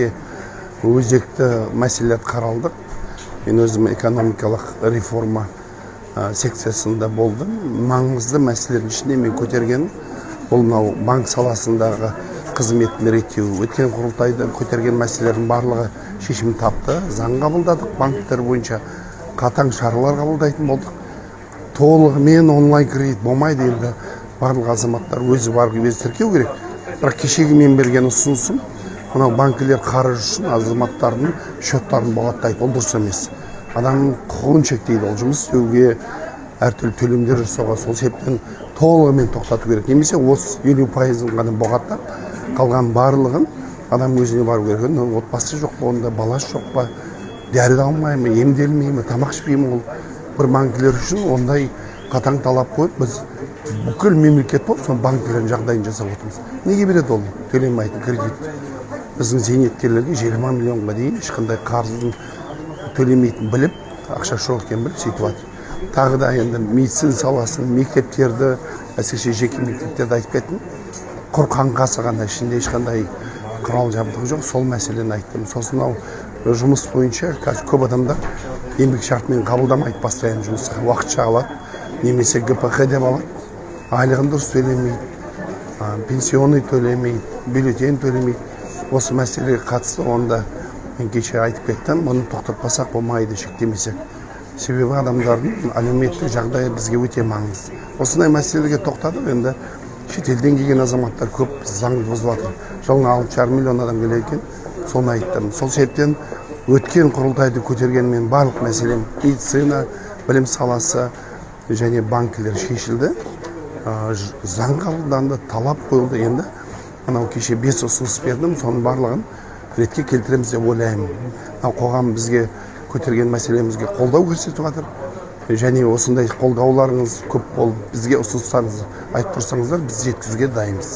өте өзекті мәселелер қаралды. Мен өзім экономикалық реформа секциясында болдым. Маңызды мәселелердің ішінде мен көтерген бұл мынау банк саласындағы қызметін реттеу. Өткен құрылтайда көтерген мәселелердің барлығы шешім тапты. Заң қабылдадық, банктер бойынша қатаң шаралар қабылдайтын болдық. Толығымен онлайн кредит болмайды, енді барлық азаматтар өзі барып өзі тіркеу керек. Бірақ кешегі мен берген ұсынысым, мынау банкілер қарыз үшін азаматтардың счеттарын бұғаттайды. Ол дұрыс емес. Адамның құқығын шектейді. Ол жұмыс істеуге, әртүрлі төлемдер жасауға, сол себептен толығымен тоқтату керек. Немесе 50% ғана бұғаттап, қалған барлығын адам өзіне бару керек. Отбасы жоқ па, онда баласы жоқ па, дәрі алмай ма, емделмей ме, тамақ ішпей ме, ол бір банкілер үшін ондай қатаң талап қойып, біз бүкіл мемлекет болып, сол банкілердің жағдайын жасап отырмыз. Неге береді ол төлемейтін кредит? Біздің зейнеткерлерге 20 миллионға дейін ешқандай қарызын төлемейтін біліп, ақша жоқ екенін біліп сөйтіп жатыр. Тағы да енді медицина саласын, мектептерді, әсіресе жеке мектептерді айтып кеттім. Құр қаңқасы ғана, ішінде ешқандай құрал жабдығы жоқ, сол мәселені айттым. Сосын жұмыс бойынша көп адамдар еңбек шартымен қабылдамайды постоянно жұмысқа, уақытша алады, немесе ГПХ деп алады, айлығын дұрыс төлемейді, пенсионный төлемейді, бюллетень төлемейді. Осы мәселеге қатысты онда мен кеше айтып кеттім, мұны тоқтатпасақ болмайды, шектемесек. Себебі адамдардың әлеуметтік жағдайы бізге өте маңызды. Осындай мәселеге тоқтадық, енді шетелден келген азаматтар көп заң бұзып жатыр. Жылына 6,5 миллион адам келеді екен, соны айттым. Сол себептен өткен құрылтайды көтергенмен барлық мәселем медицина, білім саласы және банкілер шешілді. Заң қабылданды, талап қойылды. Енді анау кеше 5 ұсыныс бердім, соның барлығын ретке келтіреміз деп ойлаймын. Қоғам бізге көтерген мәселемізге қолдау көрсетіп жатыр. Және осындай қолдауларыңыз көп болып, бізге ұсыныстарыңызды айтып тұрсаңыздар, біз жеткізуге дайынбыз.